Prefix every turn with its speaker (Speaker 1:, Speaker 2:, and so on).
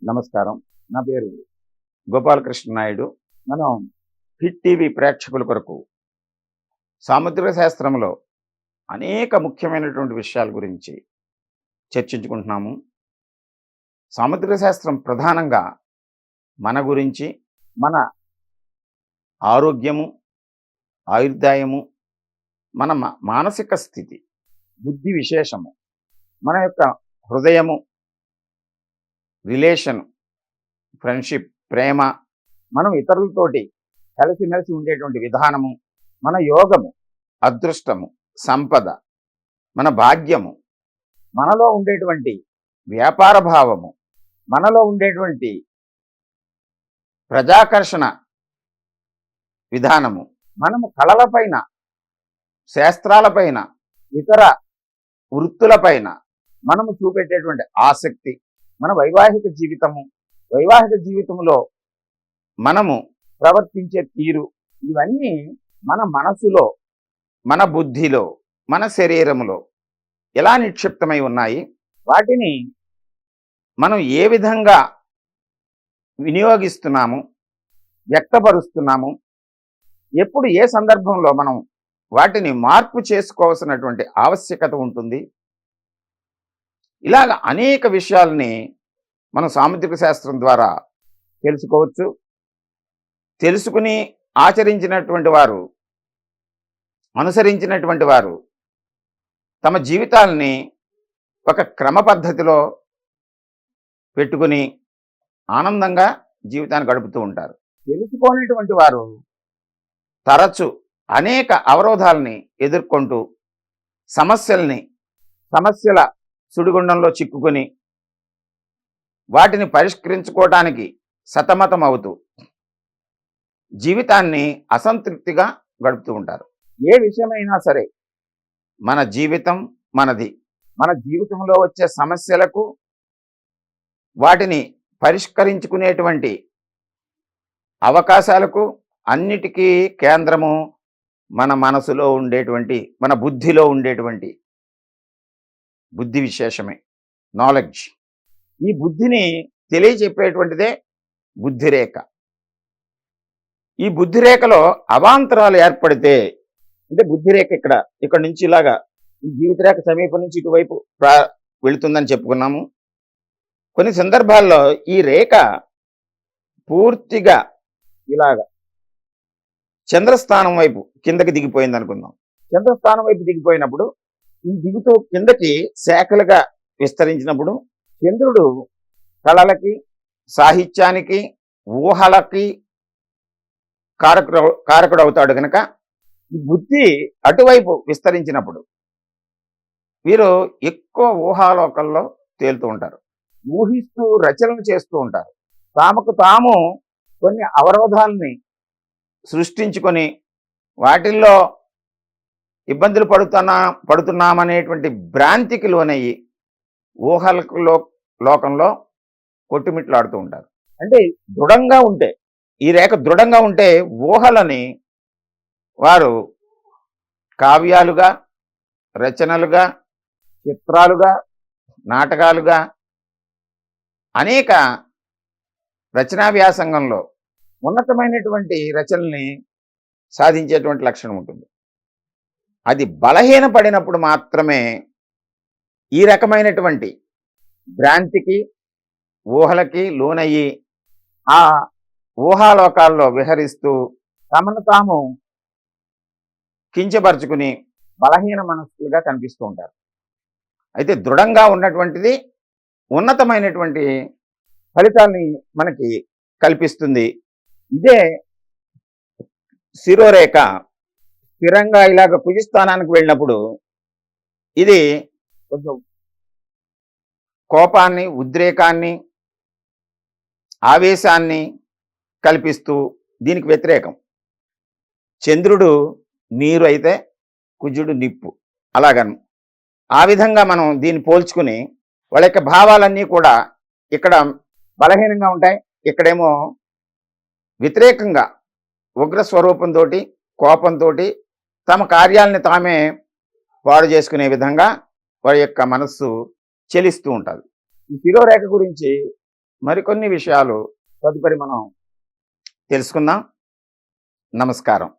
Speaker 1: నమస్కారం. నా పేరు గోపాలకృష్ణ నాయుడు. మనం హిట్ టీవీ ప్రేక్షకుల కొరకు సాముద్రిక శాస్త్రంలో అనేక ముఖ్యమైనటువంటి విషయాల గురించి చర్చించుకుంటున్నాము. సాముద్రిక శాస్త్రం ప్రధానంగా మన గురించి, మన ఆరోగ్యము, ఆయుర్దాయము, మన మానసిక స్థితి, బుద్ధి విశేషము, మన యొక్క హృదయము, రిలేషన్, ఫ్రెండ్షిప్, ప్రేమ, మనం ఇతరులతోటి కలిసిమెలిసి ఉండేటువంటి విధానము, మన యోగము, అదృష్టము, సంపద, మన భాగ్యము, మనలో ఉండేటువంటి వ్యాపార భావము, మనలో ఉండేటువంటి ప్రజాకర్షణ విధానము, మనము కళలపైన, శాస్త్రాలపైన, ఇతర వృత్తులపైన మనము చూపెట్టేటువంటి ఆసక్తి, మన వైవాహిక జీవితంలో మనము ప్రవర్తించే తీరు, ఇవన్నీ మన మనసులో, మన బుద్ధిలో, మన శరీరములో ఎలా నిక్షిప్తమై ఉన్నాయి, వాటిని మనం ఏ విధంగా వినియోగిస్తున్నాము, వ్యక్తపరుస్తున్నాము, ఎప్పుడు ఏ సందర్భంలో మనం వాటిని మార్పు చేసుకోవాల్సినటువంటి ఆవశ్యకత ఉంటుంది. ఇలాగ అనేక విషయాలని మనం సాముద్రిక శాస్త్రం ద్వారా తెలుసుకోవచ్చు. తెలుసుకుని ఆచరించినటువంటి వారు, అనుసరించినటువంటి వారు తమ జీవితాలని ఒక క్రమ పద్ధతిలో పెట్టుకుని ఆనందంగా జీవితాన్ని గడుపుతూ ఉంటారు. తెలుసుకోనేటువంటి వారు తరచు అనేక అవరోధాలని ఎదుర్కొంటూ సమస్యల సుడిగుండంలో చిక్కుకొని వాటిని పరిష్కరించుకోవడానికి సతమతం అవుతూ జీవితాన్ని అసంతృప్తిగా గడుపుతూ ఉంటారు. ఏ విషయమైనా సరే మన జీవితం మనది. మన జీవితంలో వచ్చే సమస్యలకు వాటిని పరిష్కరించుకునేటువంటి అవకాశాలకు అన్నిటికీ కేంద్రము మన మనసులో ఉండేటువంటి, మన బుద్ధిలో ఉండేటువంటి బుద్ధి విశేషమే, నాలెడ్జ్. ఈ బుద్ధిని తెలియచెప్పేటువంటిదే బుద్ధిరేఖ. ఈ బుద్ధిరేఖలో అవాంతరాలు ఏర్పడితే, అంటే బుద్ధిరేఖ ఇక్కడ నుంచి ఇలాగా ఈ జీవితరేఖ సమీపం నుంచి ఇటువైపు వెళుతుందని చెప్పుకున్నాము. కొన్ని సందర్భాల్లో ఈ రేఖ పూర్తిగా ఇలాగా చంద్రస్థానం వైపు కిందకి దిగిపోయింది అనుకుందాం. చంద్రస్థానం వైపు దిగిపోయినప్పుడు ఈ దిగుతూ కిందకి శాఖలుగా విస్తరించినప్పుడు చంద్రుడు కళలకి, సాహిత్యానికి, ఊహలకి కారకుడు అవుతాడు కనుక ఈ బుద్ధి అటువైపు విస్తరించినప్పుడు వీరు ఎక్కువ ఊహాలోకంలో తేలుతూ ఉంటారు. ఊహిస్తూ రచనలు చేస్తూ ఉంటారు. తాముకు తాము కొన్ని అవరోధాలని సృష్టించుకొని వాటిల్లో ఇబ్బందులు పడుతున్నామనేటువంటి భ్రాంతికి లోనయ్యి లోకంలో కొట్టుమిట్లాడుతూ ఉంటారు. అంటే దృఢంగా ఉంటే, ఈ రేఖ దృఢంగా ఉంటే ఊహలని వారు కావ్యాలుగా, రచనలుగా, చిత్రాలుగా, నాటకాలుగా, అనేక రచనా వ్యాసంగంలో ఉన్నతమైనటువంటి రచనల్ని సాధించేటువంటి లక్షణం ఉంటుంది. అది బలహీనపడినప్పుడు మాత్రమే ఈ రకమైనటువంటి భ్రాంతికి, ఊహలకి లోనయ్యి ఆ ఊహాలోకాల్లో విహరిస్తూ తమను తాము కించపరుచుకుని బలహీన మనస్కులుగా కనిపిస్తూ ఉంటారు. అయితే దృఢంగా ఉన్నటువంటిది ఉన్నతమైనటువంటి ఫలితాల్ని మనకి కల్పిస్తుంది. ఇదే శిరోరేఖ స్థిరంగా ఇలాగ కుజిస్థానానికి వెళ్ళినప్పుడు ఇది కొంచెం కోపాన్ని, ఉద్రేకాన్ని, ఆవేశాన్ని కల్పిస్తూ దీనికి వ్యతిరేకం. చంద్రుడు నీరు అయితే కుజుడు నిప్పు. అలాగను ఆ విధంగా మనం దీన్ని పోల్చుకుని వాళ్ళ యొక్క భావాలన్నీ కూడా ఇక్కడ బలహీనంగా ఉంటాయి, ఇక్కడేమో వ్యతిరేకంగా ఉగ్ర స్వరూపంతో, కోపంతో తమ కార్యాలని తామే పాడు చేసుకునే విధంగా వారి యొక్క మనస్సు చెలిస్తూ ఉంటుంది. ఈ శిరోరేఖ గురించి మరికొన్ని విషయాలు తదుపరి మనం తెలుసుకుందాం. నమస్కారం.